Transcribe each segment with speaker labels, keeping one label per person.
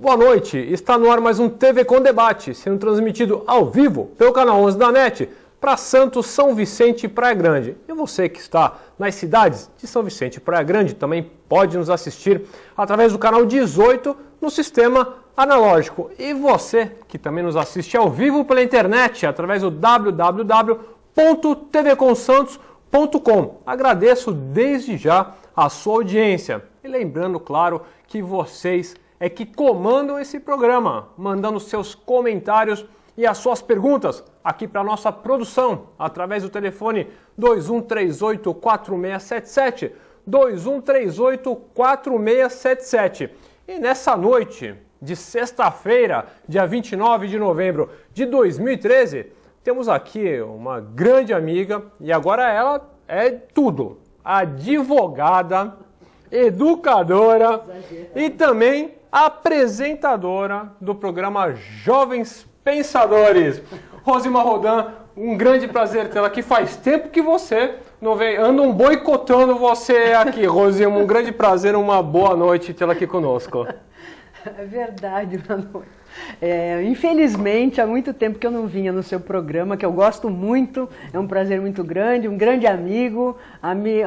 Speaker 1: boa noite. Está no ar mais um TV com Debate, sendo transmitido ao vivo pelo canal 11 da NET para Santos, São Vicente e Praia Grande. E você que está nas cidades de São Vicente e Praia Grande também pode nos assistir através do canal 18 no sistema analógico. E você que também nos assiste ao vivo pela internet através do www.tvcomsantos.com. Agradeço desde já a sua audiência. E lembrando, claro, que vocês é que comandam esse programa, mandando seus comentários e as suas perguntas aqui para a nossa produção, através do telefone 2138-4677, 2138-4677. E nessa noite de sexta-feira, dia 29 de novembro de 2013, temos aqui uma grande amiga, e agora ela é tudo, advogada, educadora e também apresentadora do programa Jovens Pensadores. Rosima Rodan, um grande prazer tê-la aqui. Faz tempo que você não vem, andam boicotando você aqui, Rosima. Um grande prazer, uma boa noite tê-la aqui conosco.
Speaker 2: É verdade, Manu. Infelizmente, há muito tempo que eu não vinha no seu programa, que eu gosto muito, é um prazer muito grande, um grande amigo,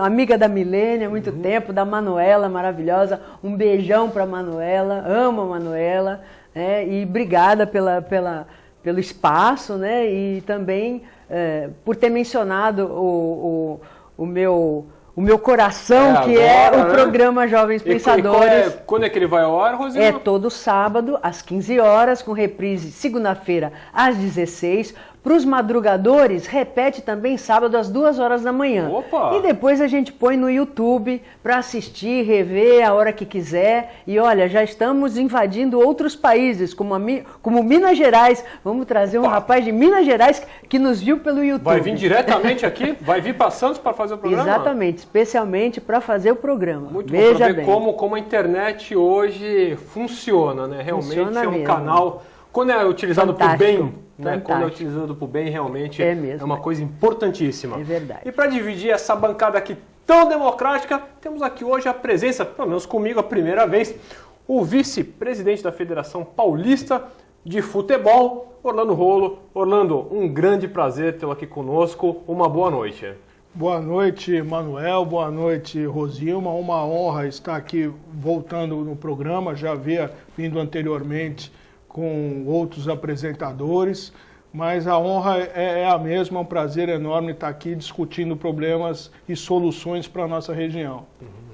Speaker 2: amiga da Milene há muito tempo, da Manuela, maravilhosa, um beijão para a Manuela, amo a Manuela, e obrigada pelo espaço, né, e também por ter mencionado o meu coração, que agora, é o programa Jovens Pensadores.
Speaker 1: Quando é que ele vai ao ar, Rosina?
Speaker 2: É todo sábado, às 15 horas, com reprise segunda-feira, às 16. Para os madrugadores, repete também sábado, às 2 horas da manhã.
Speaker 1: Opa!
Speaker 2: E depois a gente põe no YouTube para assistir, rever a hora que quiser. E olha, já estamos invadindo outros países, como Minas Gerais. Vamos trazer um rapaz de Minas Gerais que nos viu pelo YouTube.
Speaker 1: Vai vir diretamente aqui? Vai vir para Santos para fazer o programa?
Speaker 2: Exatamente, especialmente para fazer o programa.
Speaker 1: Muito bom para ver como a internet hoje funciona, né? Realmente funciona um canal, quando é utilizado por bem, né? Quando é utilizado por bem, realmente é uma coisa importantíssima.
Speaker 2: É verdade.
Speaker 1: E para dividir essa bancada aqui tão democrática, temos aqui hoje a presença, pelo menos comigo a primeira vez, o vice-presidente da Federação Paulista de Futebol, Orlando Rolo. Orlando, um grande prazer tê-lo aqui conosco. Uma boa noite.
Speaker 3: Boa noite, Manuel. Boa noite, Rosilma. Uma honra estar aqui voltando no programa. Já havia vindo anteriormente com outros apresentadores, mas a honra é a mesma. É um prazer enorme estar aqui discutindo problemas e soluções para a nossa região.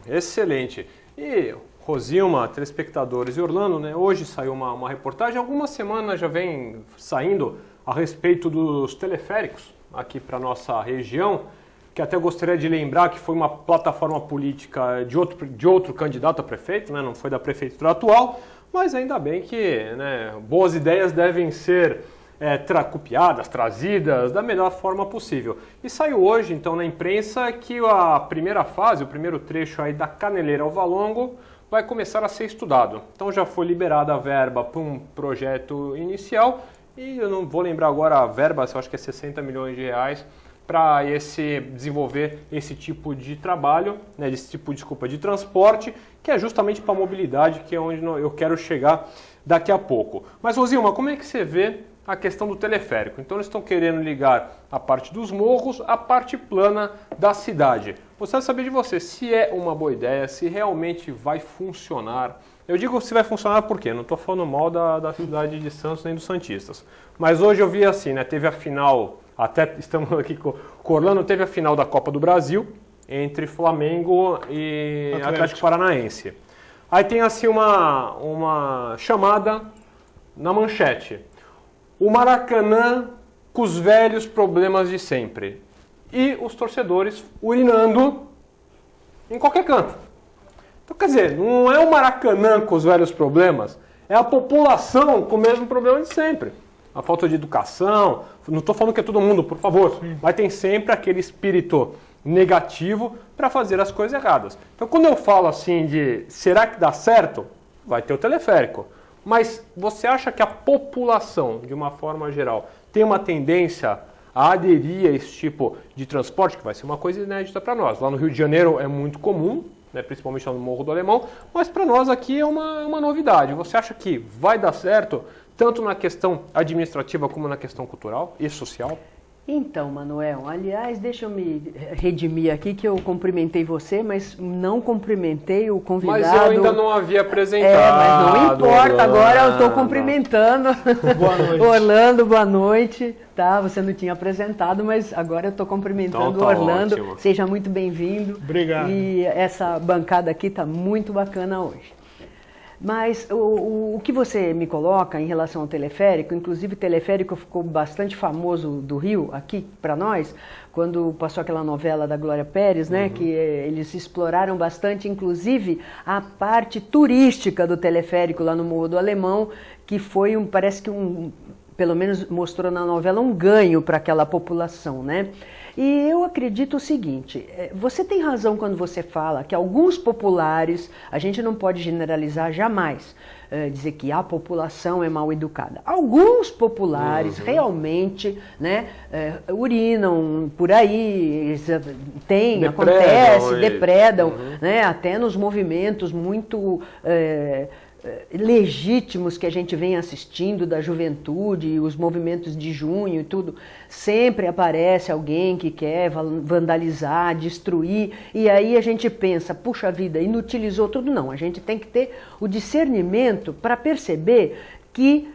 Speaker 1: Excelente. E Rosilma, telespectadores e Orlando, né? Hoje saiu uma reportagem, algumas semanas já vem saindo a respeito dos teleféricos aqui para a nossa região, que até gostaria de lembrar que foi uma plataforma política de outro candidato a prefeito, né? Não foi da prefeitura atual, mas ainda bem que, né, boas ideias devem ser copiadas, trazidas da melhor forma possível. E saiu hoje, então, na imprensa que a primeira fase, o primeiro trecho aí da Caneleira ao Valongo, vai começar a ser estudado. Então já foi liberada a verba para um projeto inicial, e eu não vou lembrar agora a verba, eu acho que é 60 milhões de reais, para desenvolver esse tipo de trabalho, né, esse tipo, de transporte, que é justamente para a mobilidade, que é onde eu quero chegar daqui a pouco. Mas, Rosilma, como é que você vê a questão do teleférico? Então, eles estão querendo ligar a parte dos morros à parte plana da cidade. Gostaria de saber de você se é uma boa ideia, se realmente vai funcionar. Eu digo se vai funcionar porque não estou falando mal da cidade de Santos nem dos santistas. Mas hoje eu vi assim, né, teve a final... Até estamos aqui com o Orlando, teve a final da Copa do Brasil entre Flamengo e Atlético Paranaense. Aí tem assim uma chamada na manchete. O Maracanã com os velhos problemas de sempre. E os torcedores urinando em qualquer canto. Então, quer dizer, não é o Maracanã com os velhos problemas, é a população com o mesmo problema de sempre. A falta de educação, não estou falando que é todo mundo, por favor, mas tem sempre aquele espírito negativo para fazer as coisas erradas. Então, quando eu falo assim de será que dá certo, vai ter o teleférico. Mas você acha que a população, de uma forma geral, tem uma tendência a aderir a esse tipo de transporte, que vai ser uma coisa inédita para nós? Lá no Rio de Janeiro é muito comum, né, principalmente no Morro do Alemão, mas para nós aqui é uma novidade. Você acha que vai dar certo, tanto na questão administrativa como na questão cultural e social?
Speaker 2: Então, Manuel, aliás, deixa eu me redimir aqui que eu cumprimentei você, mas não cumprimentei o convidado.
Speaker 1: Mas eu ainda não havia apresentado.
Speaker 2: Mas não importa, agora eu estou cumprimentando.
Speaker 3: Boa noite.
Speaker 2: Orlando, boa noite. Tá, você não tinha apresentado, mas agora eu estou cumprimentando
Speaker 1: então,
Speaker 2: o Orlando.
Speaker 1: Ótimo.
Speaker 2: Seja muito bem-vindo.
Speaker 3: Obrigado.
Speaker 2: E essa bancada aqui está muito bacana hoje. Mas o que você me coloca em relação ao teleférico, inclusive o teleférico ficou bastante famoso do Rio, aqui para nós, quando passou aquela novela da Glória Pérez, né, que eles exploraram bastante, inclusive, a parte turística do teleférico lá no Morro do Alemão, que foi, parece que pelo menos mostrou na novela, um ganho para aquela população, né? E eu acredito o seguinte, você tem razão quando você fala que alguns populares, a gente não pode generalizar jamais, dizer que a população é mal educada. Alguns populares realmente, né, urinam por aí, acontece, depredam, né, até nos movimentos muito legítimos que a gente vem assistindo da juventude, os movimentos de junho e tudo, sempre aparece alguém que quer vandalizar, destruir, e aí a gente pensa, puxa vida, inutilizou tudo. Não, a gente tem que ter o discernimento para perceber que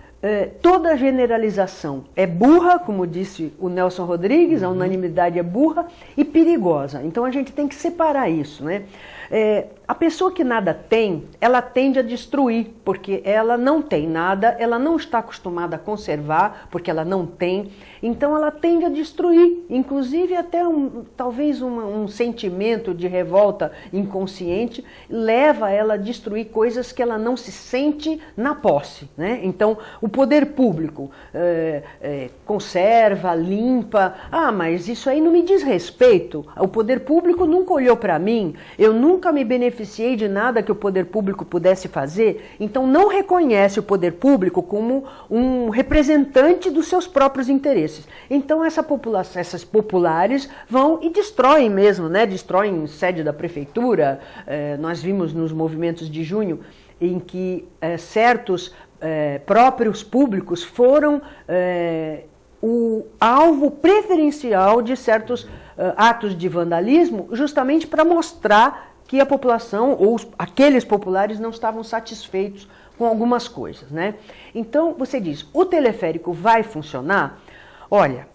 Speaker 2: toda generalização é burra, como disse o Nelson Rodrigues, a unanimidade é burra e perigosa. Então a gente tem que separar isso, né? A pessoa que nada tem, ela tende a destruir, porque ela não tem nada, ela não está acostumada a conservar, porque ela não tem, então ela tende a destruir, inclusive até talvez um sentimento de revolta inconsciente leva ela a destruir coisas que ela não se sente na posse, né? Então o poder público conserva, limpa, mas isso aí não me diz respeito, o poder público nunca olhou para mim, eu nunca me beneficiei de nada que o poder público pudesse fazer, então não reconhece o poder público como um representante dos seus próprios interesses. Então essas populares vão e destroem mesmo, né? Destroem sede da prefeitura. Nós vimos nos movimentos de junho em que certos próprios públicos foram o alvo preferencial de certos atos de vandalismo, justamente para mostrar que a população ou aqueles populares não estavam satisfeitos com algumas coisas, né? Então, você diz, o teleférico vai funcionar? Olha,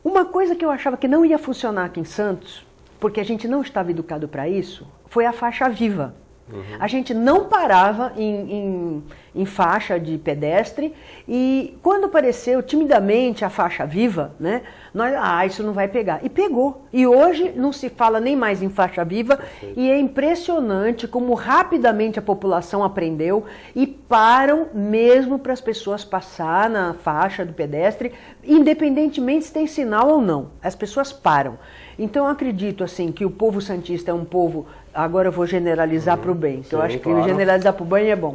Speaker 2: uma coisa que eu achava que não ia funcionar aqui em Santos, porque a gente não estava educado para isso, foi a faixa viva. A gente não parava em faixa de pedestre e quando apareceu timidamente a faixa viva, né, nós, isso não vai pegar. E pegou. E hoje não se fala nem mais em faixa viva e é impressionante como rapidamente a população aprendeu e param mesmo para as pessoas passar na faixa do pedestre, independentemente se tem sinal ou não. As pessoas param. Então eu acredito assim que o povo santista é um povo, agora eu vou generalizar para o bem, que eu acho que generalizar para o bem é bom.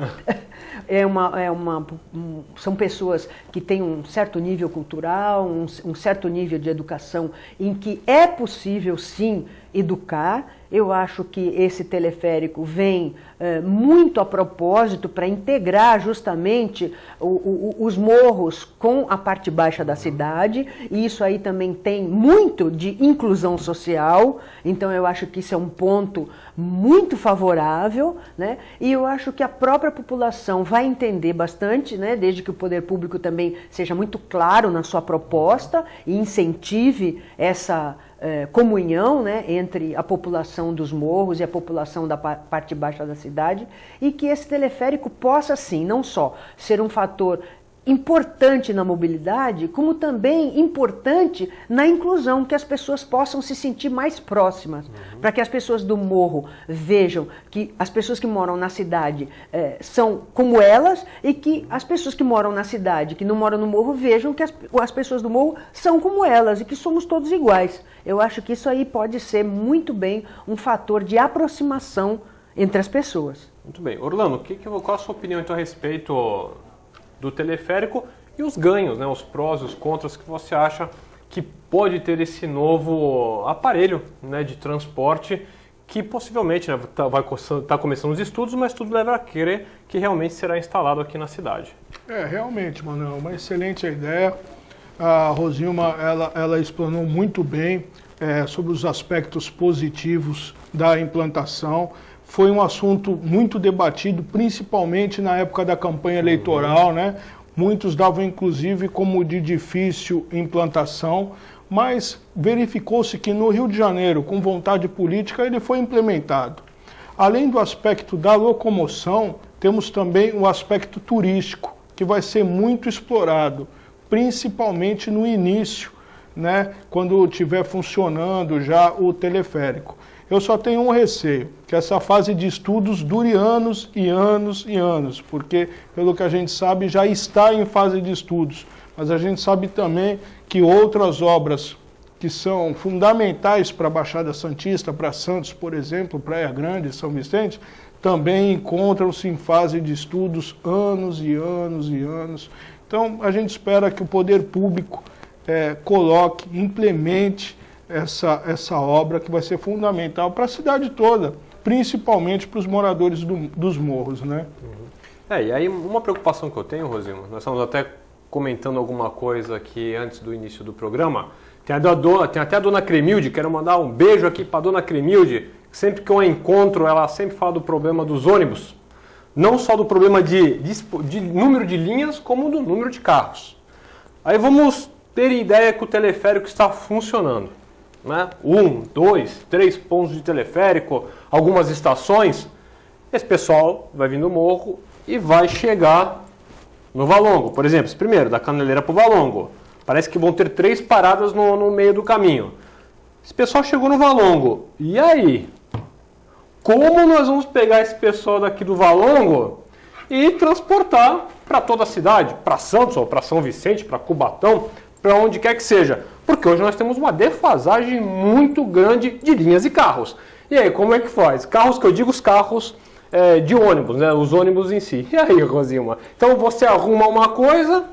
Speaker 2: São pessoas que têm um certo nível cultural, um certo nível de educação, em que é possível sim educar. Eu acho que esse teleférico vem muito a propósito para integrar justamente os morros com a parte baixa da cidade, e isso aí também tem muito de inclusão social, então eu acho que isso é um ponto muito favorável, né? E eu acho que a própria população vai entender bastante, né? Desde que o poder público também seja muito claro na sua proposta e incentive essa comunhão, né, entre a população dos morros e a população da parte baixa da cidade, e que esse teleférico possa, sim, não só ser um fator importante na mobilidade, como também importante na inclusão, que as pessoas possam se sentir mais próximas, para que as pessoas do morro vejam que as pessoas que moram na cidade são como elas, e que as pessoas que moram na cidade, que não moram no morro, vejam que as pessoas do morro são como elas e que somos todos iguais. Eu acho que isso aí pode ser muito bem um fator de aproximação entre as pessoas.
Speaker 1: Muito bem. Orlando, qual a sua opinião então, a respeito do teleférico e os ganhos, né, os prós e os contras que você acha que pode ter esse novo aparelho, né, de transporte que possivelmente, né, tá começando os estudos, mas tudo leva a crer que realmente será instalado aqui na cidade.
Speaker 3: Realmente, Manuel, uma excelente ideia. A Rosilma, ela explanou muito bem sobre os aspectos positivos da implantação. Foi um assunto muito debatido, principalmente na época da campanha eleitoral, né? Muitos davam, inclusive, como de difícil implantação, mas verificou-se que no Rio de Janeiro, com vontade política, ele foi implementado. Além do aspecto da locomoção, temos também o aspecto turístico, que vai ser muito explorado, principalmente no início, né, quando estiver funcionando já o teleférico. Eu só tenho um receio, que essa fase de estudos dure anos e anos e anos, porque, pelo que a gente sabe, já está em fase de estudos. Mas a gente sabe também que outras obras que são fundamentais para a Baixada Santista, para Santos, por exemplo, Praia Grande, São Vicente, também encontram-se em fase de estudos anos e anos e anos. Então, a gente espera que o poder público coloque, implemente essa obra que vai ser fundamental para a cidade toda, principalmente para os moradores dos morros, né?
Speaker 1: E aí uma preocupação que eu tenho, Rosilma, nós estamos até comentando alguma coisa aqui antes do início do programa, tem até a dona Cremilde, quero mandar um beijo aqui para a dona Cremilde, sempre que eu a encontro, ela sempre fala do problema dos ônibus, não só do problema de número de linhas, como do número de carros. Aí vamos ter ideia que o teleférico está funcionando, né? 1, 2, 3 pontos de teleférico, algumas estações, esse pessoal vai vir do morro e vai chegar no Valongo, por exemplo, primeiro, da Caneleira para o Valongo. Parece que vão ter 3 paradas no meio do caminho. Esse pessoal chegou no Valongo. E aí? Como nós vamos pegar esse pessoal daqui do Valongo e transportar para toda a cidade? Para Santos, ou para São Vicente, para Cubatão, para onde quer que seja. Porque hoje nós temos uma defasagem muito grande de linhas e carros. E aí, como é que faz? Carros que eu digo, os carros de ônibus, né? Os ônibus em si. E aí, Rosilma? Então você arruma uma coisa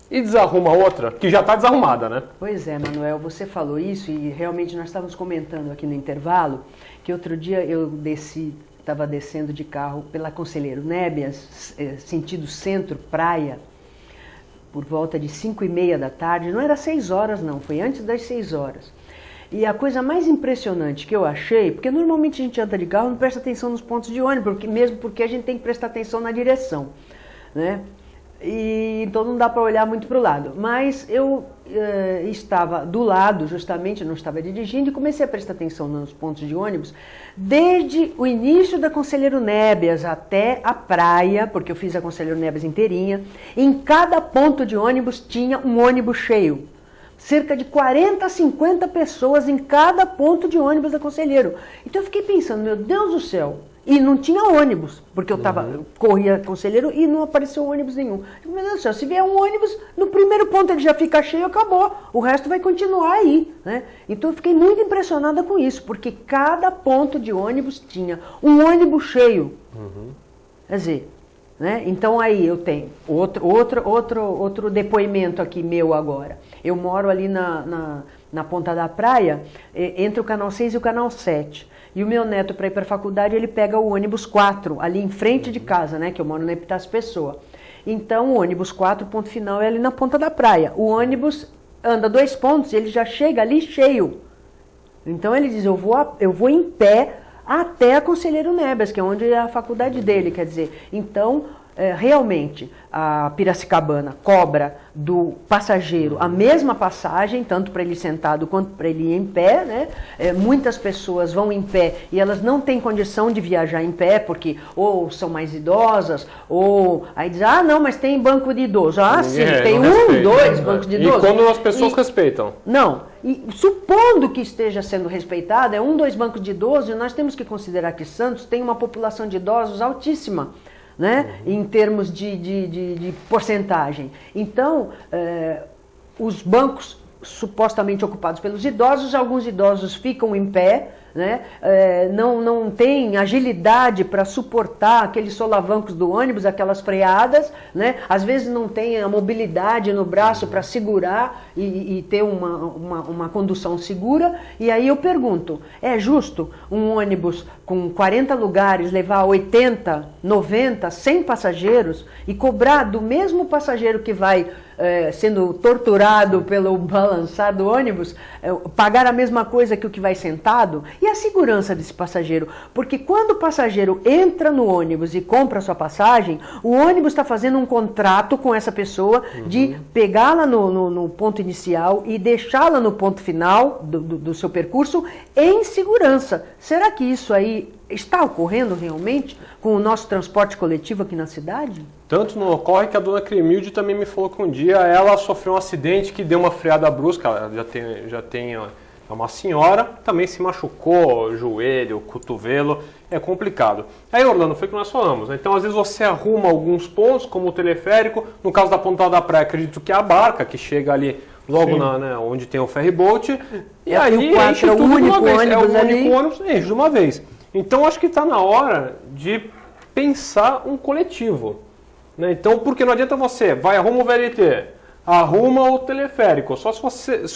Speaker 1: e desarruma outra, que já está desarrumada, né?
Speaker 2: Pois é, Manuel, você falou isso e realmente nós estávamos comentando aqui no intervalo que outro dia eu estava descendo de carro pela Conselheiro Nébias, sentido centro-praia, por volta de 5h30 da tarde, não era 6 horas não, foi antes das 6 horas. E a coisa mais impressionante que eu achei, porque normalmente a gente anda de carro e não presta atenção nos pontos de ônibus, mesmo porque a gente tem que prestar atenção na direção, né? E então não dá para olhar muito para o lado. Mas eu estava do lado, justamente, não estava dirigindo, e comecei a prestar atenção nos pontos de ônibus desde o início da Conselheiro Nébias até a praia, porque eu fiz a Conselheiro Nébias inteirinha. Em cada ponto de ônibus tinha um ônibus cheio. Cerca de 40 a 50 pessoas em cada ponto de ônibus da Conselheiro. Então eu fiquei pensando, meu Deus do céu, e não tinha ônibus, porque eu corria Conselheiro e não apareceu ônibus nenhum. Meu Deus do céu, se vier um ônibus, no primeiro ponto ele já fica cheio, acabou. O resto vai continuar aí, né? Então eu fiquei muito impressionada com isso, porque cada ponto de ônibus tinha um ônibus cheio. Quer dizer, né? Então aí eu tenho outro depoimento aqui meu agora. Eu moro ali na ponta da praia, entre o canal 6 e o canal 7. E o meu neto, para ir para a faculdade, ele pega o ônibus 4, ali em frente de casa, né? Que eu moro na Epitácio Pessoa. Então, o ônibus 4, ponto final, é ali na ponta da praia. O ônibus anda 2 pontos e ele já chega ali cheio. Então, ele diz, eu vou em pé até a Conselheiro Nébias, que é onde é a faculdade dele, quer dizer. Então, realmente, a Piracicabana cobra do passageiro a mesma passagem, tanto para ele sentado quanto para ele ir em pé, né? Muitas pessoas vão em pé e elas não têm condição de viajar em pé, porque ou são mais idosas, ou aí diz, não, mas tem banco de idoso. Sim, tem 1, 2 bancos de idoso.
Speaker 1: E quando as pessoas respeitam?
Speaker 2: Não, e supondo que esteja sendo respeitado, 1, 2 bancos de idoso, e nós temos que considerar que Santos tem uma população de idosos altíssima, né? Em termos de porcentagem. Então, os bancos supostamente ocupados pelos idosos, alguns idosos ficam em pé, né? Não tem agilidade para suportar aqueles solavancos do ônibus, aquelas freadas, né? Às vezes não tem a mobilidade no braço para segurar e ter uma condução segura. E aí eu pergunto, é justo um ônibus com 40 lugares levar 80, 90, 100 passageiros e cobrar do mesmo passageiro que vai sendo torturado pelo balançar do ônibus, pagar a mesma coisa que o que vai sentado? E a segurança desse passageiro? Porque quando o passageiro entra no ônibus e compra a sua passagem, o ônibus está fazendo um contrato com essa pessoa de pegá-la no ponto inicial e deixá-la no ponto final do seu percurso em segurança. Será que isso aí está ocorrendo realmente com o nosso transporte coletivo aqui na cidade?
Speaker 1: Tanto não ocorre que a dona Cremilde também me falou que um dia ela sofreu um acidente que deu uma freada brusca, ela já tem uma senhora, também se machucou, joelho, cotovelo, é complicado. Aí, Orlando, foi o que nós falamos, né? Então às vezes você arruma alguns pontos, como o teleférico, no caso da Ponta da Praia, acredito que é a barca, que chega ali logo onde tem o ferryboat, e aí enche tudo de uma vez, é o único ônibus, enche de uma vez. Então acho que está na hora de pensar um coletivo. Né? Então, porque não adianta arruma o VLT, arruma o teleférico, só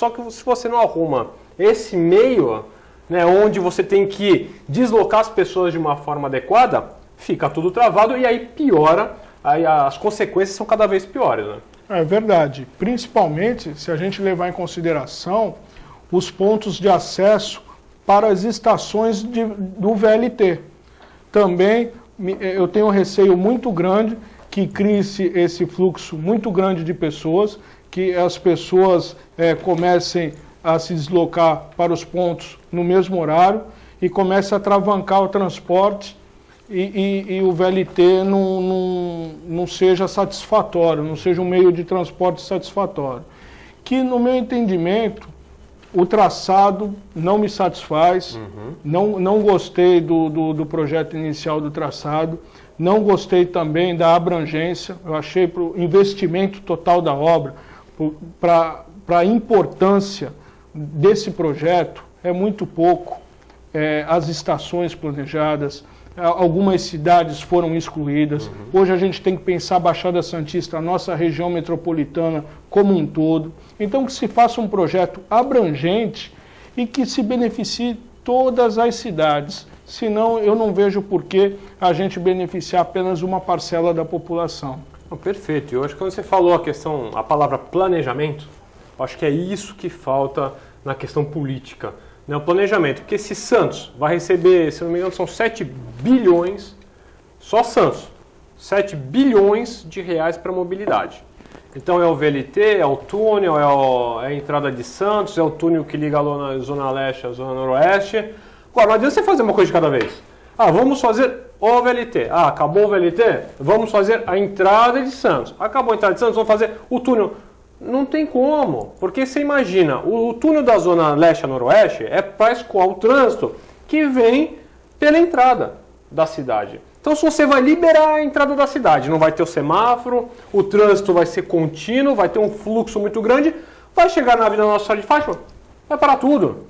Speaker 1: que se você não arruma esse meio, né, onde você tem que deslocar as pessoas de uma forma adequada, fica tudo travado e aí piora, aí as consequências são cada vez piores. Né?
Speaker 3: É verdade, principalmente se a gente levar em consideração os pontos de acesso para as estações do VLT. Também eu tenho um receio muito grande que crie-se esse fluxo muito grande de pessoas, que as pessoas comecem a se deslocar para os pontos no mesmo horário e comece a travancar o transporte e o VLT não seja satisfatório, não seja um meio de transporte satisfatório. Que, no meu entendimento, o traçado não me satisfaz, não gostei do projeto inicial do traçado, não gostei também da abrangência, eu achei para o investimento total da obra, para a importância desse projeto, é muito pouco. As estações planejadas, algumas cidades foram excluídas. Hoje a gente tem que pensar a Baixada Santista, a nossa região metropolitana como um todo. Então que se faça um projeto abrangente e que se beneficie todas as cidades. Senão eu não vejo por que a gente beneficiar apenas uma parcela da população.
Speaker 1: Perfeito. Eu acho que quando você falou a palavra planejamento, eu acho que é isso que falta na questão política. O planejamento, porque se Santos vai receber, se não me engano, são 7 bilhões, só Santos, 7 bilhões de reais para mobilidade. Então é o VLT, é o túnel, é a entrada de Santos, é o túnel que liga a Zona Leste à Zona Noroeste. Agora, não adianta você fazer uma coisa de cada vez. Vamos fazer o VLT. Acabou o VLT? Vamos fazer a entrada de Santos. Acabou a entrada de Santos, vamos fazer o túnel. Não tem como, porque você imagina, o túnel da Zona Leste a Noroeste é para escoar o trânsito que vem pela entrada da cidade. Então, se você vai liberar a entrada da cidade, não vai ter o semáforo, o trânsito vai ser contínuo, vai ter um fluxo muito grande, vai chegar na Avenida Nossa Senhora de Fátima, vai parar tudo.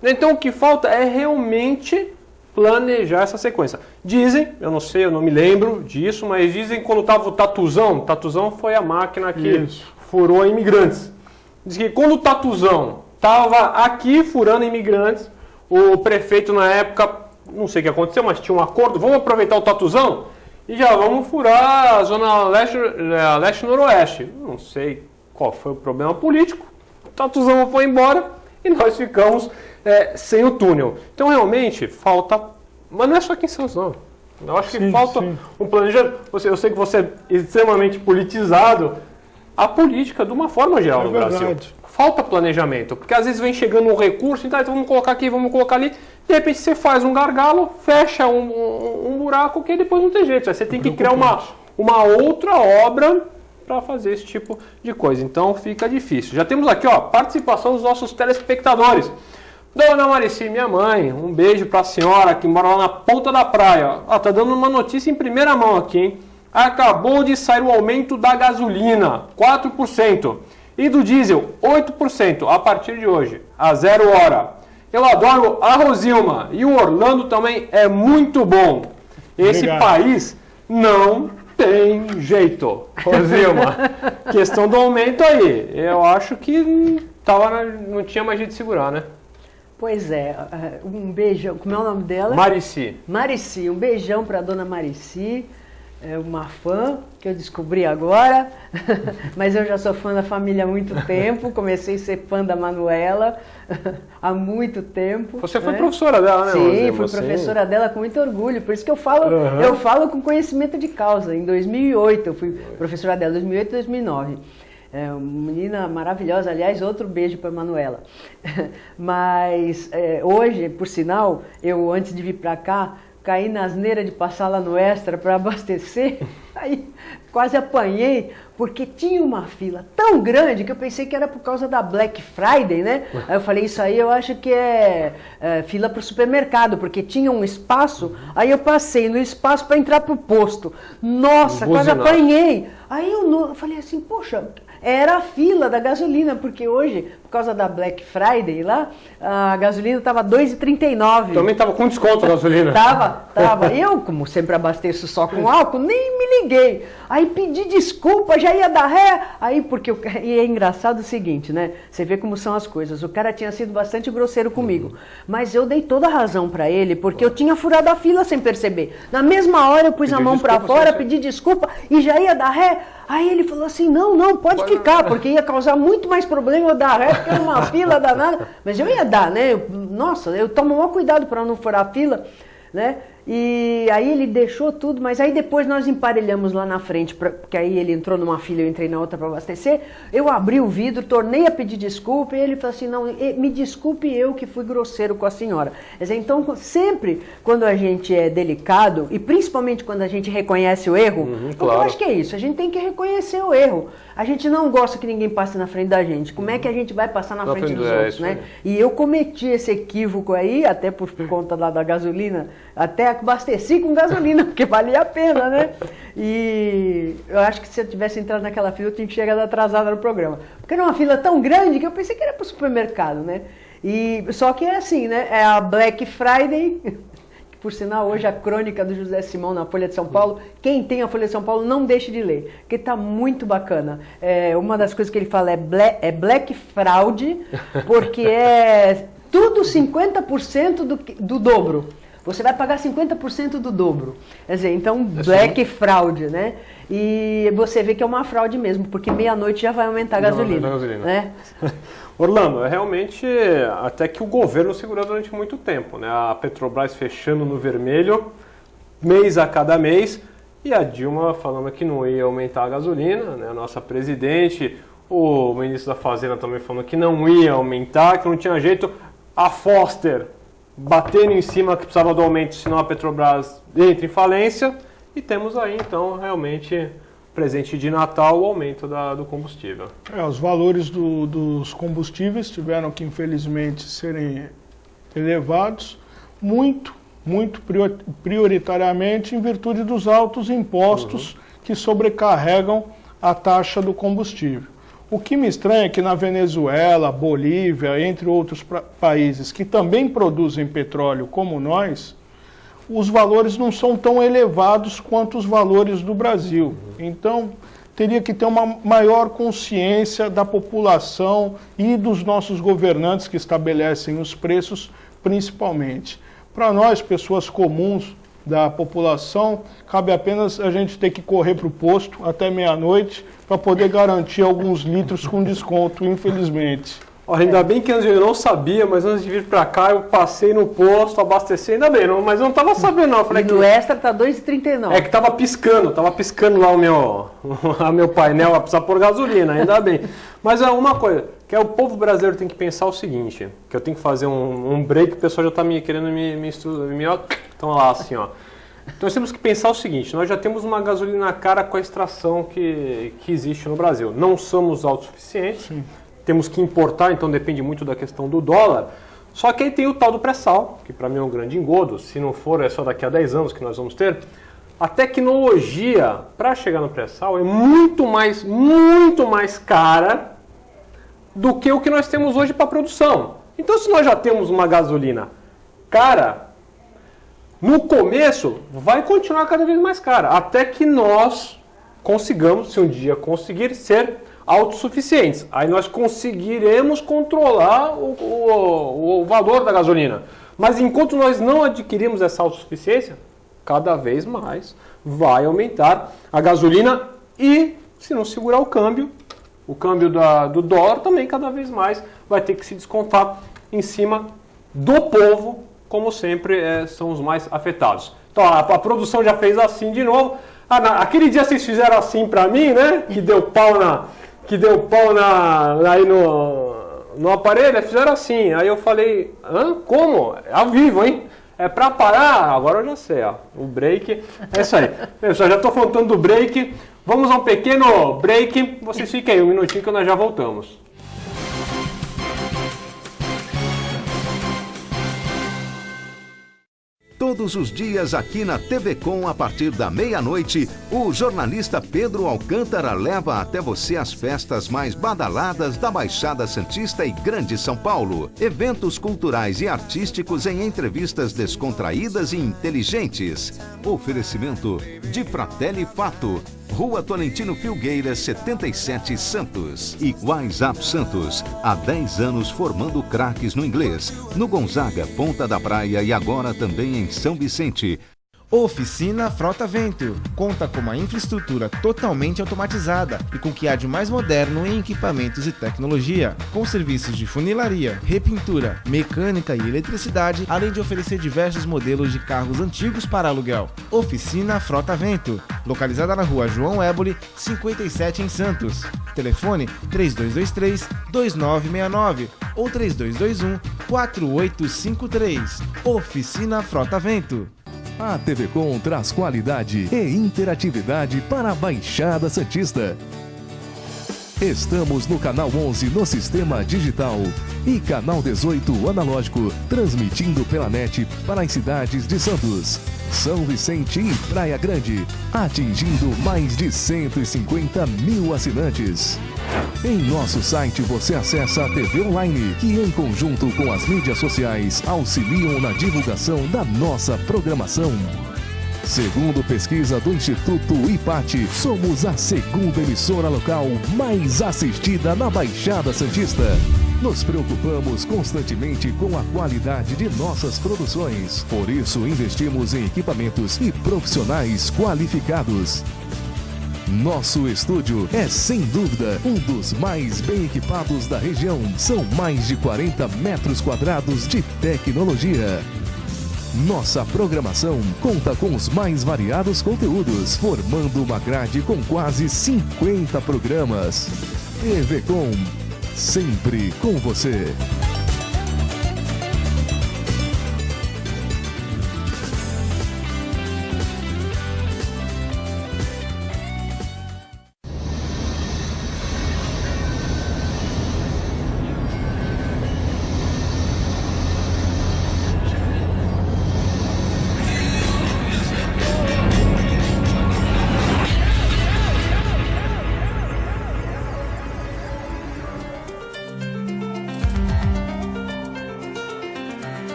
Speaker 1: Então, o que falta é realmente planejar essa sequência. Dizem, eu não sei, eu não me lembro disso, mas dizem que quando estava o Tatuzão foi a máquina que furou imigrantes. Diz que quando o Tatuzão estava aqui furando imigrantes, o prefeito na época, não sei o que aconteceu, mas tinha um acordo, vamos aproveitar o Tatuzão e já vamos furar a Zona Leste-Noroeste. Não sei qual foi o problema político, o Tatuzão foi embora e nós ficamos sem o túnel. Então realmente falta, mas não é só aqui em Santos não. Eu acho que falta um planejamento. Eu sei que você é extremamente politizado, a política de uma forma geral no Brasil. Falta planejamento, porque às vezes vem chegando um recurso, então vamos colocar aqui, vamos colocar ali, de repente você faz um gargalo, fecha um buraco que depois não tem jeito, você tem que criar uma outra obra para fazer esse tipo de coisa, então fica difícil. Já temos aqui participação dos nossos telespectadores. Dona Marici, minha mãe, um beijo para a senhora que mora lá na Ponta da Praia. Tá dando uma notícia em primeira mão aqui, hein? Acabou de sair o aumento da gasolina, 4%, e do diesel, 8%, a partir de hoje, a 0 hora. Eu adoro a Rosilma e o Orlando também é muito bom. Esse
Speaker 3: Obrigado.
Speaker 1: País não tem jeito, Rosilma. Questão do aumento aí. Eu acho que não tinha mais jeito de segurar, né?
Speaker 2: Pois é, um beijão. Como é o nome dela?
Speaker 1: Marici.
Speaker 2: Marici, um beijão para a dona Marici. É uma fã que eu descobri agora, mas eu já sou fã da família há muito tempo, comecei a ser fã da Manuela há muito tempo.
Speaker 1: Você foi professora dela, né,
Speaker 2: Sim,
Speaker 1: Rosilma?
Speaker 2: fui professora dela com muito orgulho, por isso que eu falo com conhecimento de causa. Em 2008 eu fui professora dela, 2008 e 2009. É uma menina maravilhosa, aliás, outro beijo para a Manuela. Mas hoje, por sinal, eu antes de vir para cá, caí na asneira de passar lá no Extra para abastecer, aí quase apanhei, porque tinha uma fila tão grande que eu pensei que era por causa da Black Friday, né? Aí eu falei, isso aí eu acho que é fila para o supermercado, porque tinha um espaço, aí eu passei no espaço para entrar para o posto. Nossa, quase apanhei. Aí eu falei assim, poxa, era a fila da gasolina, porque hoje, por causa da Black Friday lá, a gasolina estava R$ 2,39.
Speaker 1: Também estava com desconto a gasolina.
Speaker 2: Tava. Eu, como sempre abasteço só com álcool, nem me liguei. Aí pedi desculpa, já ia dar ré. Aí, e é engraçado o seguinte, né? Você vê como são as coisas. O cara tinha sido bastante grosseiro comigo, mas eu dei toda a razão para ele, porque eu tinha furado a fila sem perceber. Na mesma hora eu pus a mão para fora, pedi desculpa e já ia dar ré. Aí ele falou assim, não, pode ficar, porque ia causar muito mais problema eu dar ré, porque era uma fila danada. Mas eu ia dar, né? Nossa, eu tomo o maior cuidado para não furar a fila, né? E aí ele deixou tudo, mas aí depois nós emparelhamos lá na frente, porque aí ele entrou numa fila, eu entrei na outra para abastecer. Eu abri o vidro, tornei a pedir desculpa e ele falou assim, não, me desculpe eu que fui grosseiro com a senhora. Quer dizer, então sempre quando a gente é delicado, e principalmente quando a gente reconhece o erro,
Speaker 1: claro.
Speaker 2: Eu acho que é isso, a gente tem que reconhecer o erro. A gente não gosta que ninguém passe na frente da gente. Como é que a gente vai passar na frente dos outros, né? E eu cometi esse equívoco aí, até por conta lá da gasolina, até abasteci com gasolina, porque valia a pena, né? E eu acho que se eu tivesse entrado naquela fila, eu tinha que chegar atrasada no programa. Porque era uma fila tão grande que eu pensei que era para o supermercado, né? Só que é assim, né? É a Black Friday... Por sinal, hoje a crônica do José Simão na Folha de São Paulo, quem tem a Folha de São Paulo não deixe de ler, porque está muito bacana. Uma das coisas que ele fala é Black Fraud, porque é tudo 50% do dobro. Você vai pagar 50% do dobro. Quer dizer, então, Black Fraud, né? E você vê que é uma fraude mesmo, porque meia-noite já vai aumentar a gasolina. Né?
Speaker 1: Orlando, é realmente até que o governo segurou durante muito tempo, né? A Petrobras fechando no vermelho, mês a cada mês, e a Dilma falando que não ia aumentar a gasolina, né? A nossa presidente, o ministro da Fazenda também falando que não ia aumentar, que não tinha jeito. A Foster batendo em cima que precisava do aumento, senão a Petrobras entra em falência. E temos aí, então, realmente, presente de Natal, o aumento do combustível.
Speaker 3: Os valores dos combustíveis tiveram que, infelizmente, serem elevados muito prioritariamente em virtude dos altos impostos que sobrecarregam a taxa do combustível. O que me estranha é que na Venezuela, Bolívia, entre outros países que também produzem petróleo como nós, os valores não são tão elevados quanto os valores do Brasil. Então, teria que ter uma maior consciência da população e dos nossos governantes que estabelecem os preços, principalmente. Para nós, pessoas comuns da população, cabe apenas a gente ter que correr para o posto até meia-noite para poder garantir alguns litros com desconto, infelizmente.
Speaker 1: Ainda bem que eu não sabia, mas antes de vir pra cá eu passei no posto, abasteci, ainda bem, mas eu não tava sabendo não. Eu falei
Speaker 2: e no Extra tá R$2,39.
Speaker 1: É que tava piscando lá o meu painel, vai precisar pôr gasolina, ainda bem. Mas é uma coisa, que o povo brasileiro tem que pensar o seguinte, que eu tenho que fazer um break, o pessoal já tá querendo me então lá assim, ó. Então nós temos que pensar o seguinte, nós já temos uma gasolina cara com a extração que existe no Brasil. Não somos autossuficientes. Sim. Temos que importar, então depende muito da questão do dólar. Só que aí tem o tal do pré-sal, que para mim é um grande engodo. Se não for, é só daqui a 10 anos que nós vamos ter. A tecnologia para chegar no pré-sal é muito mais cara do que o que nós temos hoje para produção. Então, se nós já temos uma gasolina cara, no começo vai continuar cada vez mais cara, até que nós consigamos, se um dia conseguir, ser autossuficientes. Aí nós conseguiremos controlar o valor da gasolina. Mas enquanto nós não adquirimos essa autossuficiência, cada vez mais vai aumentar a gasolina e, se não segurar o câmbio do dólar também cada vez mais vai ter que se descontar em cima do povo, como sempre são os mais afetados. Então a produção já fez assim de novo. Aquele dia vocês fizeram assim para mim, né? Que deu pau aí no aparelho, fizeram assim. Aí eu falei, como? É ao vivo, hein? É para parar? Agora eu já sei, ó. O break, é isso aí. Pessoal, já estou falando do break. Vamos a um pequeno break. Vocês fiquem aí um minutinho que nós já voltamos.
Speaker 4: Todos os dias aqui na TV Com, a partir da meia-noite, o jornalista Pedro Alcântara leva até você as festas mais badaladas da Baixada Santista e Grande São Paulo. Eventos culturais e artísticos em entrevistas descontraídas e inteligentes. Oferecimento de Fratelli Fato, Rua Tolentino Filgueiras, 77, Santos. E WhatsApp Santos, há 10 anos formando craques no inglês, no Gonzaga, Ponta da Praia e agora também em São Vicente.
Speaker 5: Oficina Frota Vento conta com uma infraestrutura totalmente automatizada e com o que há de mais moderno em equipamentos e tecnologia, com serviços de funilaria, repintura, mecânica e eletricidade, além de oferecer diversos modelos de carros antigos para aluguel. Oficina Frota Vento, localizada na Rua João Éboli, 57 em Santos. Telefone 3223-2969 ou 3221-4853. Oficina Frota Vento.
Speaker 6: A TV Com traz qualidade e interatividade para a Baixada Santista. Estamos no canal 11 no sistema digital e canal 18 analógico, transmitindo pela net para as cidades de Santos, São Vicente e Praia Grande, atingindo mais de 150 mil assinantes. Em nosso site você acessa a TV Online, que em conjunto com as mídias sociais auxiliam na divulgação da nossa programação. Segundo pesquisa do Instituto IPAT, somos a segunda emissora local mais assistida na Baixada Santista. Nos preocupamos constantemente com a qualidade de nossas produções. Por isso, investimos em equipamentos e profissionais qualificados. Nosso estúdio é, sem dúvida, um dos mais bem equipados da região. São mais de 40 metros quadrados de tecnologia. Nossa programação conta com os mais variados conteúdos, formando uma grade com quase 50 programas. TV Com, sempre com você.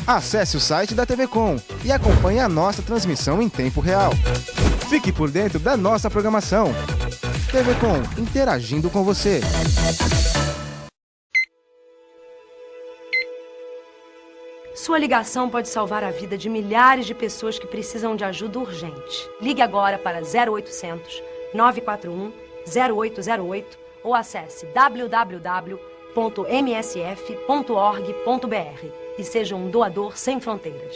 Speaker 5: Acesse o site da TV Com e acompanhe a nossa transmissão em tempo real. Fique por dentro da nossa programação. TV Com, interagindo com você.
Speaker 7: Sua ligação pode salvar a vida de milhares de pessoas que precisam de ajuda urgente. Ligue agora para 0800 941 0808 ou acesse www.msf.org.br e seja um doador sem fronteiras.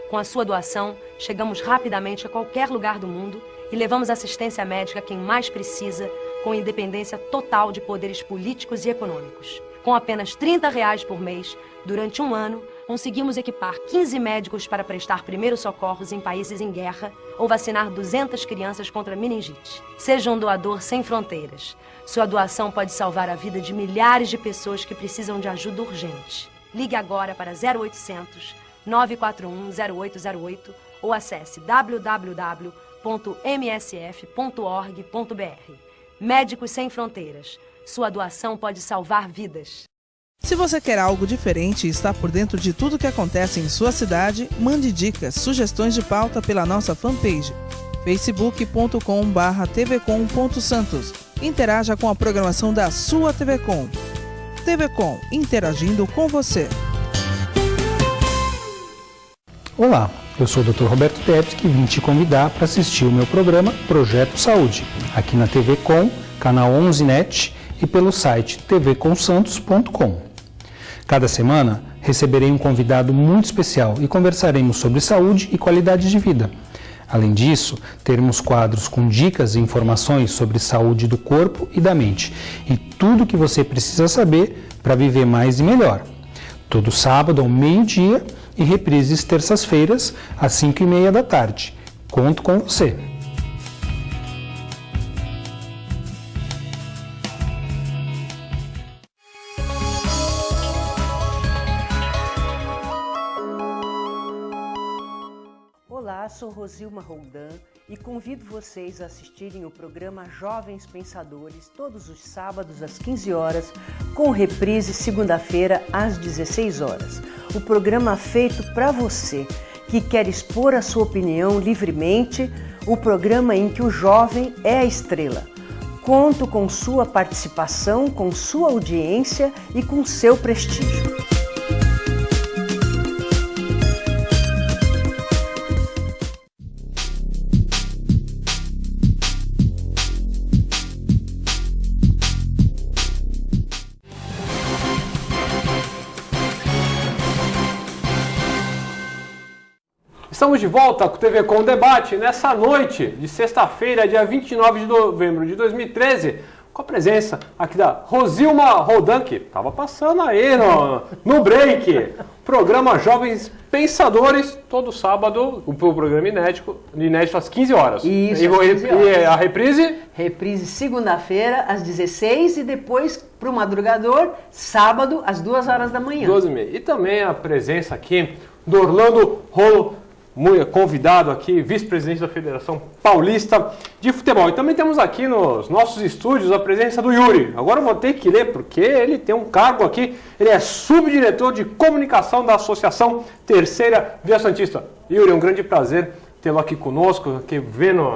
Speaker 7: Com a sua doação, chegamos rapidamente a qualquer lugar do mundo e levamos assistência médica a quem mais precisa, com independência total de poderes políticos e econômicos. Com apenas R$30 por mês, durante um ano, conseguimos equipar 15 médicos para prestar primeiros socorros em países em guerra ou vacinar 200 crianças contra meningite. Seja um doador sem fronteiras. Sua doação pode salvar a vida de milhares de pessoas que precisam de ajuda urgente. Ligue agora para 0800 941 0808 ou acesse www.msf.org.br. Médicos Sem Fronteiras. Sua doação pode salvar vidas.
Speaker 8: Se você quer algo diferente e está por dentro de tudo que acontece em sua cidade, mande dicas, sugestões de pauta pela nossa fanpage facebook.com/tvcom.santos. Interaja com a programação da sua TV Com. TV Com, interagindo com você.
Speaker 9: Olá, eu sou o Dr. Roberto Tepes, e vim te convidar para assistir o meu programa Projeto Saúde, aqui na TV Com, canal 11net e pelo site tvcomsantos.com. Cada semana receberei um convidado muito especial e conversaremos sobre saúde e qualidade de vida. Além disso, teremos quadros com dicas e informações sobre saúde do corpo e da mente e tudo o que você precisa saber para viver mais e melhor. Todo sábado ao meio-dia e reprises terças-feiras às 5:30 da tarde. Conto com você!
Speaker 2: Olá, sou Rosilma Roldan e convido vocês a assistirem o programa Jovens Pensadores todos os sábados às 15 horas, com reprise segunda-feira às 16 horas. O programa feito para você que quer expor a sua opinião livremente, o programa em que o jovem é a estrela. Conto com sua participação, com sua audiência e com seu prestígio.
Speaker 1: Estamos de volta com o TV Com Debate nessa noite de sexta-feira, dia 29 de novembro de 2013, com a presença aqui da Rosilma Roldan, que estava passando aí no break. Programa Jovens Pensadores, todo sábado, o programa inédito às 15 horas.
Speaker 2: Isso,
Speaker 1: e
Speaker 2: às 15 horas.
Speaker 1: E a reprise?
Speaker 2: Reprise segunda-feira às 16 e depois para o madrugador, sábado às 2 horas da manhã.
Speaker 1: 12h30. E também a presença aqui do Orlando Rolo, convidado aqui, vice-presidente da Federação Paulista de Futebol. E também temos aqui nos nossos estúdios a presença do Yuri. Agora eu vou ter que ler, porque ele tem um cargo aqui, ele é subdiretor de comunicação da Associação Terceira Via Santista. Yuri, é um grande prazer tê-lo aqui conosco, aqui vendo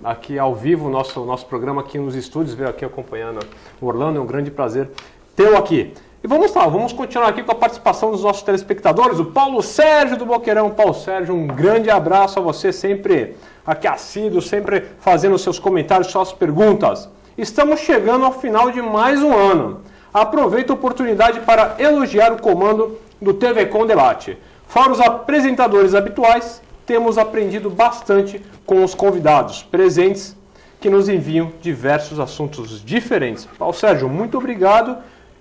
Speaker 1: aqui ao vivo o nosso programa aqui nos estúdios, veio aqui acompanhando o Orlando, é um grande prazer tê-lo aqui. E vamos lá, vamos continuar aqui com a participação dos nossos telespectadores, o Paulo Sérgio do Boqueirão. Paulo Sérgio, um grande abraço a você, sempre aqui assíduo, sempre fazendo seus comentários, suas perguntas. Estamos chegando ao final de mais um ano. Aproveito a oportunidade para elogiar o comando do TV Com Debate. Fora os apresentadores habituais, temos aprendido bastante com os convidados presentes que nos enviam diversos assuntos diferentes. Paulo Sérgio, muito obrigado.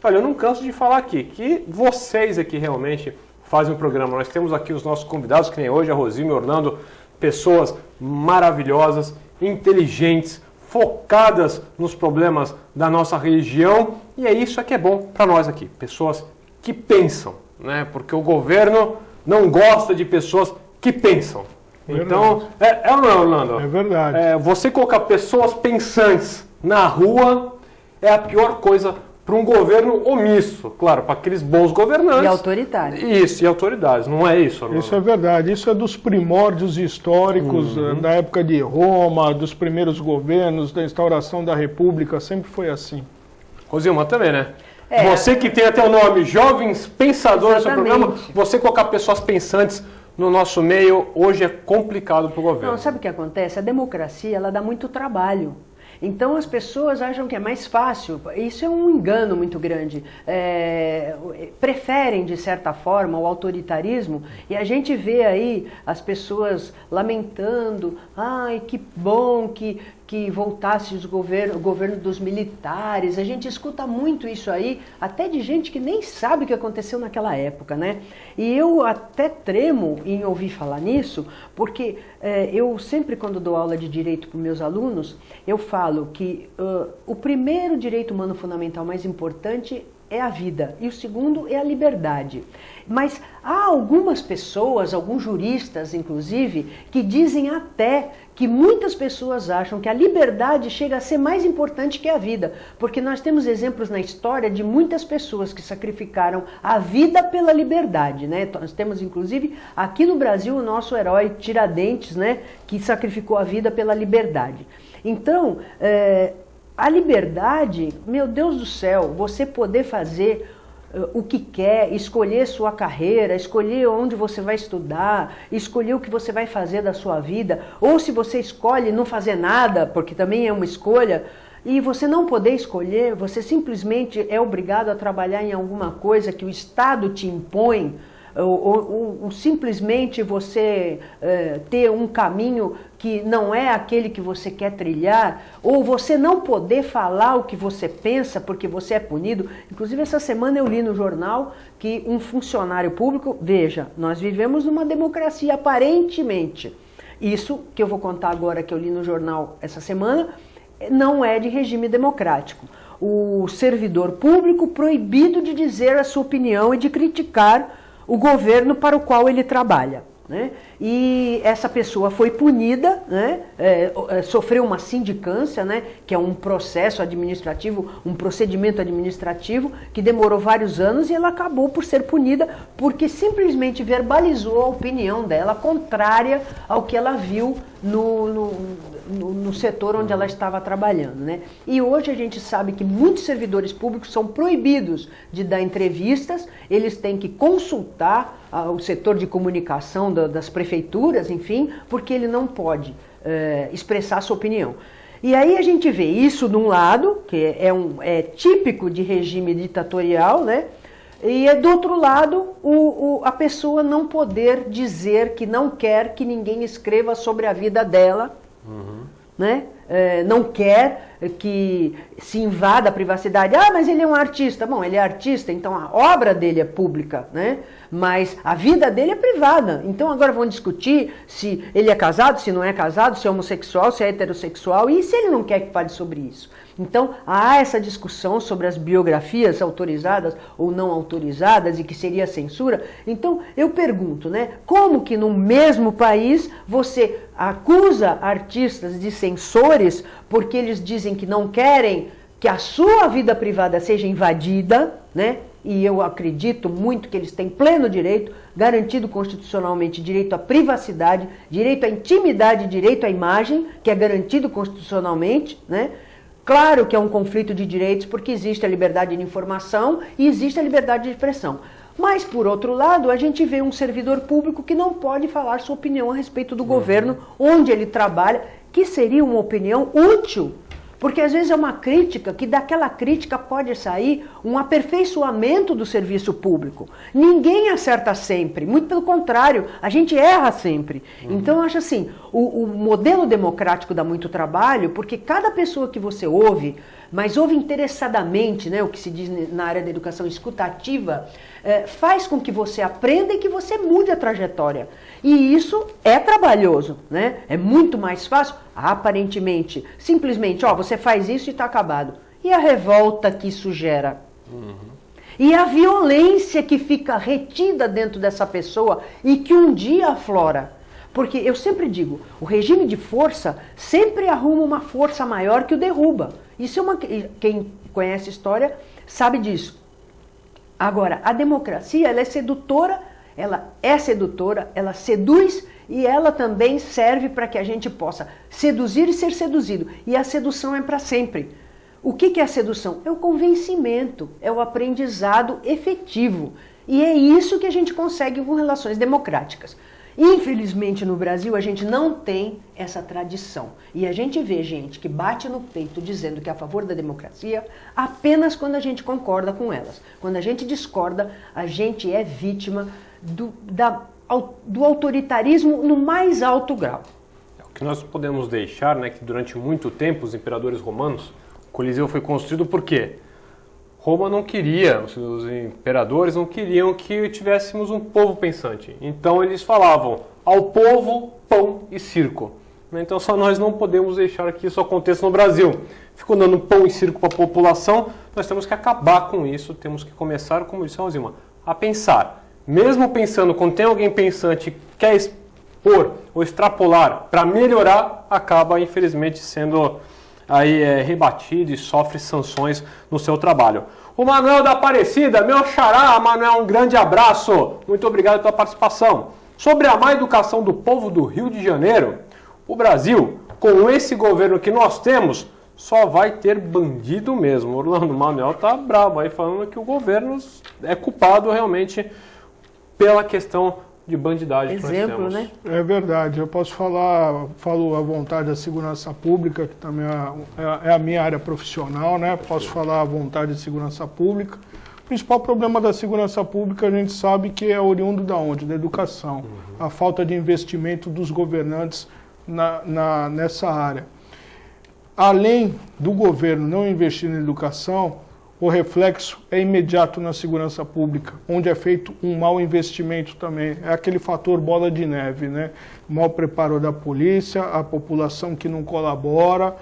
Speaker 1: Olha, eu não canso de falar aqui, que vocês aqui realmente fazem o programa. Nós temos aqui os nossos convidados, que nem hoje, a Rosilma e o Orlando, pessoas maravilhosas, inteligentes, focadas nos problemas da nossa região. E é isso que é bom para nós aqui, pessoas que pensam, né? Porque o governo não gosta de pessoas que pensam. Verdade. Então, ou não é, Orlando?
Speaker 3: É verdade.
Speaker 1: Você colocar pessoas pensantes na rua é a pior coisa para um governo omisso, claro, para aqueles bons governantes.
Speaker 2: E autoritários.
Speaker 1: Isso, e autoridades, não é isso, Orlando?
Speaker 3: Isso é verdade, isso é dos primórdios históricos, da época de Roma, dos primeiros governos, da instauração da República, sempre foi assim.
Speaker 1: Rosilma, também, né? Você que tem até o nome Jovens Pensadores no seu programa, você colocar pessoas pensantes no nosso meio, hoje é complicado para o governo.
Speaker 2: Não, sabe o que acontece? A democracia, ela dá muito trabalho. Então as pessoas acham que é mais fácil, isso é um engano muito grande, preferem de certa forma o autoritarismo e a gente vê aí as pessoas lamentando, ai que bom que voltasse o governo dos militares, a gente escuta muito isso aí, até de gente que nem sabe o que aconteceu naquela época, né? E eu até tremo em ouvir falar nisso, porque eu sempre quando dou aula de direito para meus alunos, eu falo que o primeiro direito humano fundamental mais importante é a vida e o segundo é a liberdade. Mas há algumas pessoas, alguns juristas inclusive, que dizem até que muitas pessoas acham que a liberdade chega a ser mais importante que a vida, porque nós temos exemplos na história de muitas pessoas que sacrificaram a vida pela liberdade, né? Nós temos inclusive aqui no Brasil o nosso herói Tiradentes, né, que sacrificou a vida pela liberdade. Então, a liberdade, meu Deus do céu, você poder fazer o que quer, escolher sua carreira, escolher onde você vai estudar, escolher o que você vai fazer da sua vida, ou se você escolhe não fazer nada, porque também é uma escolha, e você não poder escolher, você simplesmente é obrigado a trabalhar em alguma coisa que o Estado te impõe, ou simplesmente você ter um caminho que não é aquele que você quer trilhar, ou você não poder falar o que você pensa porque você é punido. Inclusive essa semana eu li no jornal que um funcionário público, veja, nós vivemos numa democracia aparentemente. Isso que eu vou contar agora que eu li no jornal essa semana não é de regime democrático. O servidor público proibido de dizer a sua opinião e de criticar o governo para o qual ele trabalha, né? E essa pessoa foi punida, né? Sofreu uma sindicância, né? Que é um processo administrativo, um procedimento administrativo que demorou vários anos e ela acabou por ser punida porque simplesmente verbalizou a opinião dela contrária ao que ela viu no setor onde ela estava trabalhando, né? E hoje a gente sabe que muitos servidores públicos são proibidos de dar entrevistas, eles têm que consultar o setor de comunicação das prefeituras, enfim, porque ele não pode expressar sua opinião. E aí a gente vê isso de um lado, que é típico de regime ditatorial, né? E do outro lado, a pessoa não poder dizer que não quer que ninguém escreva sobre a vida dela, né? Não quer que se invada a privacidade. Ah, mas ele é um artista. Bom, ele é artista, então a obra dele é pública, né? Mas a vida dele é privada. Então agora vão discutir se ele é casado, se não é casado, se é homossexual, se é heterossexual, e se ele não quer que fale sobre isso. Então há essa discussão sobre as biografias autorizadas ou não autorizadas e que seria censura. Então eu pergunto, né, como que no mesmo país você acusa artistas de censores porque eles dizem que não querem que a sua vida privada seja invadida, né? E eu acredito muito que eles têm pleno direito, garantido constitucionalmente, direito à privacidade, direito à intimidade, direito à imagem, que é garantido constitucionalmente, né? Claro que é um conflito de direitos, porque existe a liberdade de informação e existe a liberdade de expressão. Mas, por outro lado, a gente vê um servidor público que não pode falar sua opinião a respeito do governo onde ele trabalha, que seria uma opinião útil. Porque às vezes é uma crítica, que daquela crítica pode sair um aperfeiçoamento do serviço público. Ninguém acerta sempre, muito pelo contrário, a gente erra sempre. Então eu acho assim, o modelo democrático dá muito trabalho, porque cada pessoa que você ouve, mas ouve interessadamente, né, o que se diz na área da educação escutativa, faz com que você aprenda e que você mude a trajetória. E isso é trabalhoso, né? É muito mais fácil, aparentemente, simplesmente, ó, você faz isso e está acabado. E a revolta que isso gera? E a violência que fica retida dentro dessa pessoa e que um dia aflora. Porque eu sempre digo, o regime de força sempre arruma uma força maior que o derruba. Isso é quem conhece história sabe disso. Agora, a democracia, ela é sedutora, ela seduz e ela também serve para que a gente possa seduzir e ser seduzido. E a sedução é para sempre. O que é a sedução? É o convencimento, é o aprendizado efetivo. E é isso que a gente consegue com relações democráticas. Infelizmente no Brasil a gente não tem essa tradição e a gente vê gente que bate no peito dizendo que é a favor da democracia apenas quando a gente concorda com elas. Quando a gente discorda, a gente é vítima do autoritarismo no mais alto grau.
Speaker 1: O que nós podemos deixar, né, que durante muito tempo os imperadores romanos, o Coliseu foi construído por quê? Roma não queria, os imperadores não queriam que tivéssemos um povo pensante. Então eles falavam ao povo, pão e circo. Então só nós não podemos deixar que isso aconteça no Brasil. Ficam dando pão e circo para a população, nós temos que acabar com isso, temos que começar, como disse a Rosilma, a pensar. Mesmo pensando, quando tem alguém pensante que quer expor ou extrapolar para melhorar, acaba infelizmente sendo aí rebatido e sofre sanções no seu trabalho. O Manuel da Aparecida, meu xará, Manuel, um grande abraço. Muito obrigado pela participação. Sobre a má educação do povo do Rio de Janeiro, o Brasil, com esse governo que nós temos, só vai ter bandido mesmo. Orlando Manuel tá bravo aí falando que o governo é culpado realmente pela questão de bandidagem que nós temos.
Speaker 2: Né?
Speaker 3: É verdade, eu posso falo à vontade da segurança pública, que também é a minha área profissional, né? Posso falar à vontade de segurança pública. O principal problema da segurança pública a gente sabe que é oriundo da onde? Da educação. A falta de investimento dos governantes nessa área. Além do governo não investir na educação, o reflexo é imediato na segurança pública, onde é feito um mau investimento também. É aquele fator bola de neve, né? Mau preparo da polícia, a população que não colabora.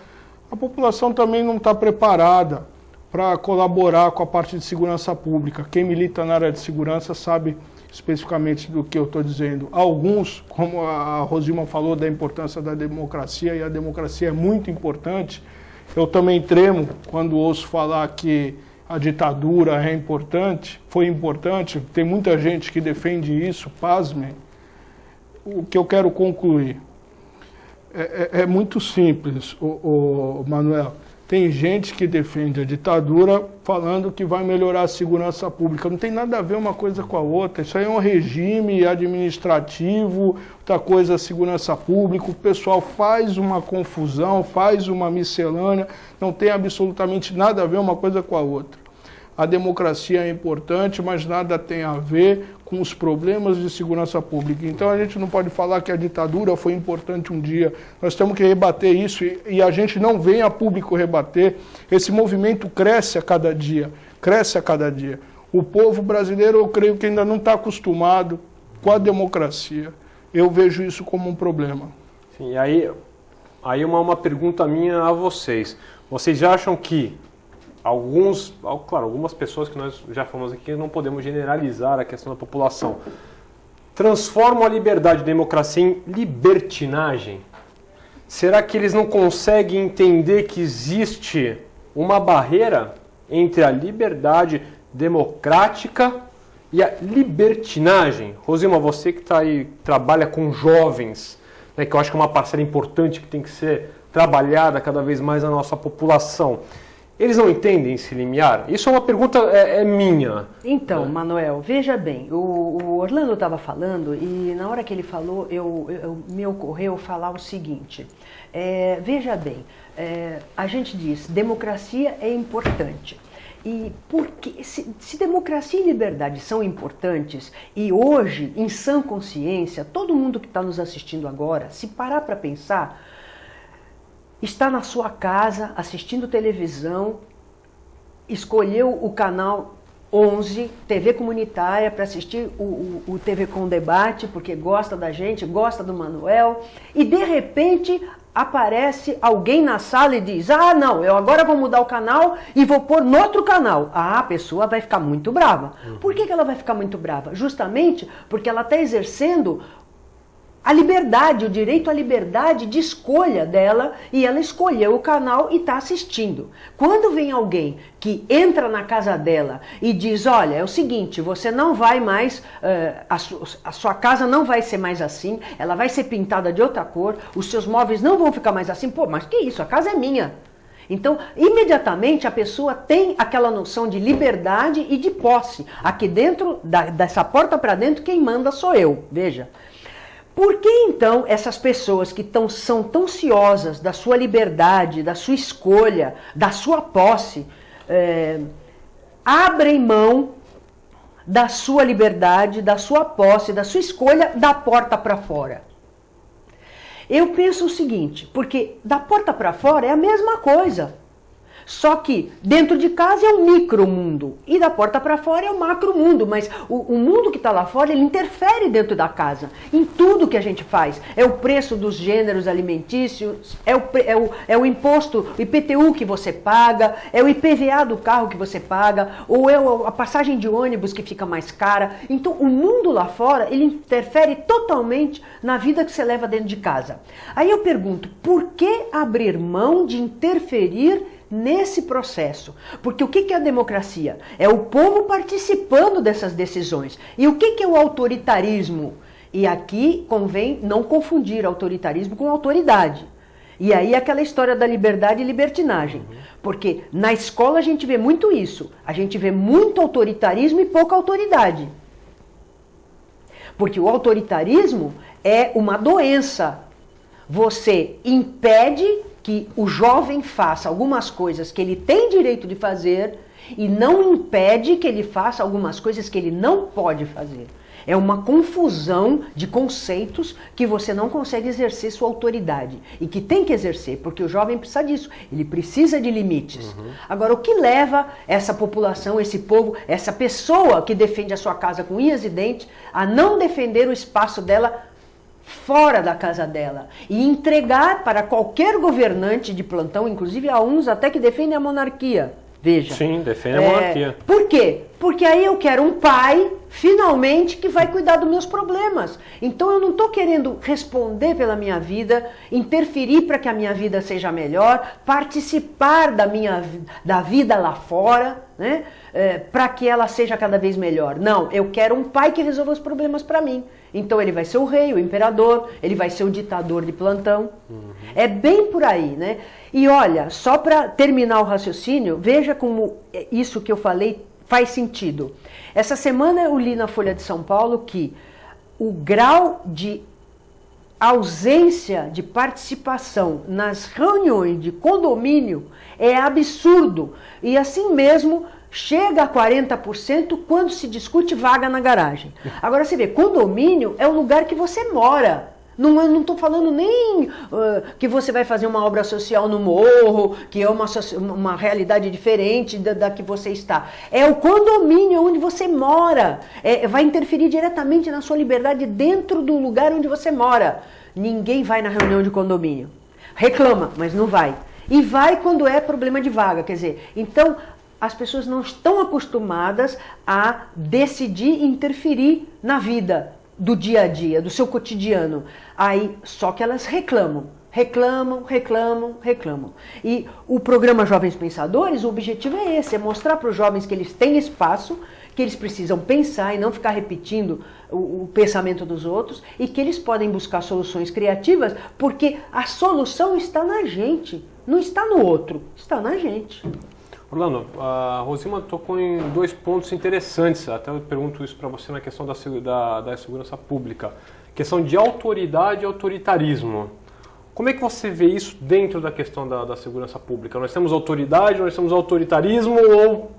Speaker 3: A população também não está preparada para colaborar com a parte de segurança pública. Quem milita na área de segurança sabe especificamente do que eu estou dizendo. Alguns, como a Rosilma falou da importância da democracia, e a democracia é muito importante, eu também tremo quando ouço falar que a ditadura é importante, foi importante, tem muita gente que defende isso, pasmem. O que eu quero concluir é muito simples, Manuel. Tem gente que defende a ditadura falando que vai melhorar a segurança pública. Não tem nada a ver uma coisa com a outra. Isso aí é um regime administrativo, outra coisa é a segurança pública. O pessoal faz uma confusão, faz uma miscelânea. Não tem absolutamente nada a ver uma coisa com a outra. A democracia é importante, mas nada tem a ver com os problemas de segurança pública. Então a gente não pode falar que a ditadura foi importante um dia. Nós temos que rebater isso e a gente não vem a público rebater. Esse movimento cresce a cada dia, cresce a cada dia. O povo brasileiro, eu creio que ainda não está acostumado com a democracia. Eu vejo isso como um problema.
Speaker 1: Sim, aí uma pergunta minha a vocês. Vocês acham que algumas pessoas que nós já falamos aqui, não podemos generalizar a questão da população, transformam a liberdade e a democracia em libertinagem? Será que eles não conseguem entender que existe uma barreira entre a liberdade democrática e a libertinagem? Rosilma, você que está aí, trabalha com jovens, né, que eu acho que é uma parcela importante que tem que ser trabalhada cada vez mais na nossa população. Eles não entendem esse limiar? Isso é uma pergunta minha.
Speaker 2: Então, Manuel, veja bem, o Orlando estava falando e na hora que ele falou, me ocorreu falar o seguinte. Veja bem, a gente diz, democracia é importante. E porque se democracia e liberdade são importantes, e hoje, em sã consciência, todo mundo que está nos assistindo agora, se parar para pensar, está na sua casa assistindo televisão, escolheu o canal 11, TV comunitária, para assistir o TV com Debate, porque gosta da gente, gosta do Manuel, e de repente aparece alguém na sala e diz: ah, não, eu agora vou mudar o canal e vou pôr no outro canal. Ah, a pessoa vai ficar muito brava. Por que ela vai ficar muito brava? Justamente porque ela está exercendo a liberdade, o direito à liberdade de escolha dela, e ela escolheu o canal e está assistindo. Quando vem alguém que entra na casa dela e diz: olha, é o seguinte, você não vai mais, a sua casa não vai ser mais assim, ela vai ser pintada de outra cor, os seus móveis não vão ficar mais assim, pô, mas que isso, a casa é minha. Então, imediatamente a pessoa tem aquela noção de liberdade e de posse. Aqui dentro, dessa porta para dentro, quem manda sou eu, veja. Por que então essas pessoas que são tão ciosas da sua liberdade, da sua escolha, da sua posse, abrem mão da sua liberdade, da sua posse, da sua escolha da porta para fora? Eu penso o seguinte, porque da porta para fora é a mesma coisa. Só que dentro de casa é um micromundo e da porta para fora é o macromundo, mas o mundo que está lá fora, ele interfere dentro da casa, em tudo que a gente faz. É o preço dos gêneros alimentícios, é o imposto, o IPTU que você paga, é o IPVA do carro que você paga, ou é a passagem de ônibus que fica mais cara. Então o mundo lá fora, ele interfere totalmente na vida que você leva dentro de casa. Aí eu pergunto, por que abrir mão de interferir nesse processo? Porque o que é a democracia? É o povo participando dessas decisões. E o que é o autoritarismo? E aqui convém não confundir autoritarismo com autoridade. E aí aquela história da liberdade e libertinagem. Porque na escola a gente vê muito isso. A gente vê muito autoritarismo e pouca autoridade. Porque o autoritarismo é uma doença. Você impede que o jovem faça algumas coisas que ele tem direito de fazer e não impede que ele faça algumas coisas que ele não pode fazer. É uma confusão de conceitos que você não consegue exercer sua autoridade e que tem que exercer, porque o jovem precisa disso, ele precisa de limites. Agora, o que leva essa população, esse povo, essa pessoa que defende a sua casa com unhas e dentes a não defender o espaço dela fora da casa dela e entregar para qualquer governante de plantão, inclusive há uns até que defendem a monarquia. Veja.
Speaker 1: Sim, defende a monarquia.
Speaker 2: Por quê? Porque aí eu quero um pai, finalmente, que vai cuidar dos meus problemas. Então eu não estou querendo responder pela minha vida, interferir para que a minha vida seja melhor, participar da vida lá fora, né? Para que ela seja cada vez melhor. Não, eu quero um pai que resolva os problemas para mim. Então ele vai ser o rei, o imperador, ele vai ser o ditador de plantão. É bem por aí, né? E olha, só para terminar o raciocínio, veja como isso que eu falei faz sentido. Essa semana eu li na Folha de São Paulo que o grau de ausência de participação nas reuniões de condomínio é absurdo. E assim mesmo chega a 40% quando se discute vaga na garagem. Agora você vê, condomínio é o lugar que você mora. Não estou falando nem que você vai fazer uma obra social no morro, que é uma realidade diferente da que você está. É o condomínio onde você mora. Vai interferir diretamente na sua liberdade dentro do lugar onde você mora. Ninguém vai na reunião de condomínio. Reclama, mas não vai. E vai quando é problema de vaga. Quer dizer, então as pessoas não estão acostumadas a decidir interferir na vida do dia a dia, do seu cotidiano. Aí, só que elas reclamam. E o programa Jovens Pensadores, o objetivo é esse, é mostrar para os jovens que eles têm espaço, que eles precisam pensar e não ficar repetindo o pensamento dos outros e que eles podem buscar soluções criativas, porque a solução está na gente, não está no outro, está na gente.
Speaker 1: Orlando, a Rosilma tocou em dois pontos interessantes, até eu pergunto isso para você na questão da segurança pública. Questão de autoridade e autoritarismo. Como é que você vê isso dentro da questão da segurança pública? Nós temos autoridade, nós temos autoritarismo ou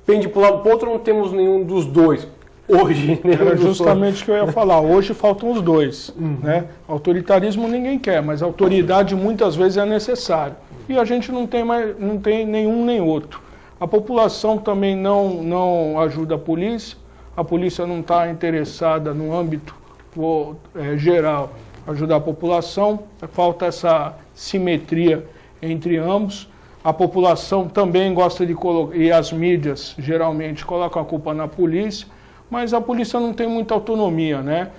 Speaker 1: pende para um lado para o outro, não temos nenhum dos dois? Hoje,
Speaker 3: era justamente o que eu ia falar. Hoje faltam os dois. Né? Autoritarismo ninguém quer, mas autoridade muitas vezes é necessário. E a gente não tem nenhum nem outro. A população também não ajuda a polícia não está interessada no âmbito geral ajudar a população, falta essa simetria entre ambos. A população também gosta de colocar, e as mídias geralmente colocam a culpa na polícia, mas a polícia não tem muita autonomia, né?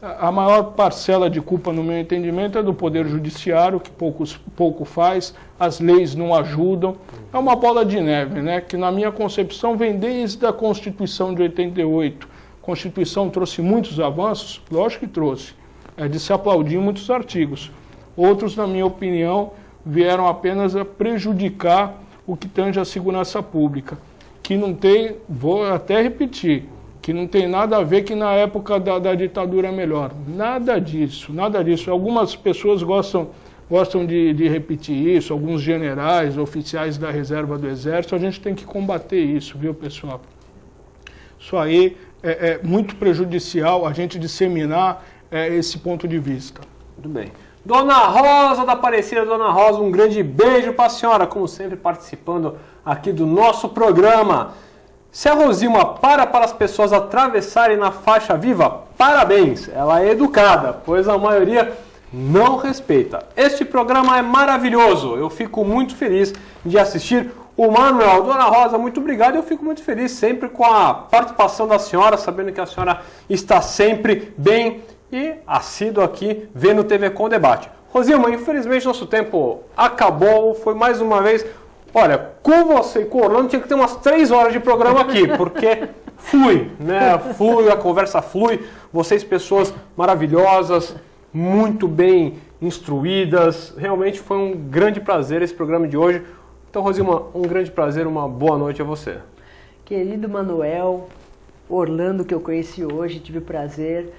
Speaker 3: A maior parcela de culpa, no meu entendimento, é do Poder Judiciário, que pouco faz, as leis não ajudam. É uma bola de neve, né? Que na minha concepção vem desde a Constituição de 88. A Constituição trouxe muitos avanços? Lógico que trouxe. É de se aplaudir muitos artigos. Outros, na minha opinião, vieram apenas a prejudicar o que tange a segurança pública. Que não tem, vou até repetir, que não tem nada a ver que na época da ditadura é melhor. Nada disso, nada disso. Algumas pessoas gostam de repetir isso, alguns generais, oficiais da reserva do Exército, a gente tem que combater isso, viu, pessoal? Isso aí é muito prejudicial a gente disseminar esse ponto de vista.
Speaker 1: Muito bem. Dona Rosa da Aparecida, Dona Rosa, um grande beijo para a senhora, como sempre participando aqui do nosso programa. Se a Rosilma para as pessoas atravessarem na faixa viva, parabéns, ela é educada, pois a maioria não respeita. Este programa é maravilhoso, eu fico muito feliz de assistir. O Manuel, Dona Rosa, muito obrigado. Eu fico muito feliz sempre com a participação da senhora, sabendo que a senhora está sempre bem e assíduo aqui vendo o TV Com Debate. Rosilma, infelizmente nosso tempo acabou, foi mais uma vez. Olha, com você e com o Orlando tinha que ter umas 3 horas de programa aqui, porque flui, né? Flui, a conversa flui. Vocês, pessoas maravilhosas, muito bem instruídas. Realmente foi um grande prazer esse programa de hoje. Então, Rosilma, um grande prazer, uma boa noite a você.
Speaker 2: Querido Manuel, Orlando, que eu conheci hoje, tive o prazer.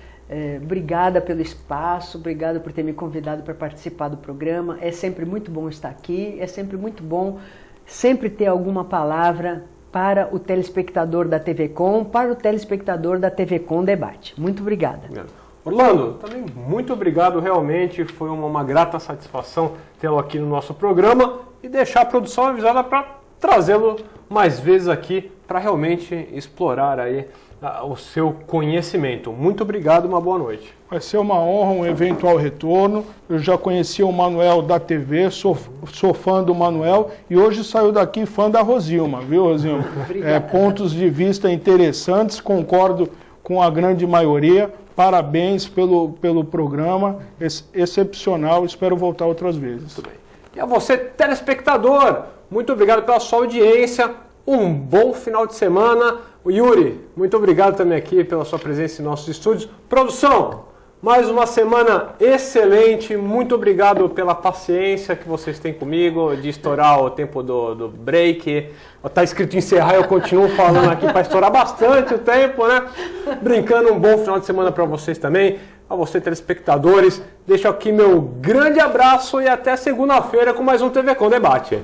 Speaker 2: Obrigada pelo espaço, obrigada por ter me convidado para participar do programa. É sempre muito bom estar aqui, é sempre muito bom sempre ter alguma palavra para o telespectador da TV Com, para o telespectador da TV Com Debate. Muito obrigada.
Speaker 1: Orlando, também muito obrigado, realmente foi uma grata satisfação tê-lo aqui no nosso programa e deixar a produção avisada para trazê-lo mais vezes aqui para realmente explorar aí o seu conhecimento. Muito obrigado, uma boa noite.
Speaker 3: Vai ser uma honra um eventual retorno. Eu já conhecia o Manuel da TV, sou fã do Manuel e hoje saiu daqui fã da Rosilma, viu, Rosilma? Pontos de vista interessantes, concordo com a grande maioria. Parabéns pelo programa, excepcional, espero voltar outras vezes.
Speaker 1: Muito bem. E a você, telespectador, muito obrigado pela sua audiência, um bom final de semana. O Yuri, muito obrigado também aqui pela sua presença em nossos estúdios. Produção, mais uma semana excelente, muito obrigado pela paciência que vocês têm comigo, de estourar o tempo do break. Está escrito encerrar, eu continuo falando aqui para estourar bastante o tempo, né? Brincando, um bom final de semana para vocês também, a vocês telespectadores. Deixo aqui meu grande abraço e até segunda-feira com mais um TV Com Debate.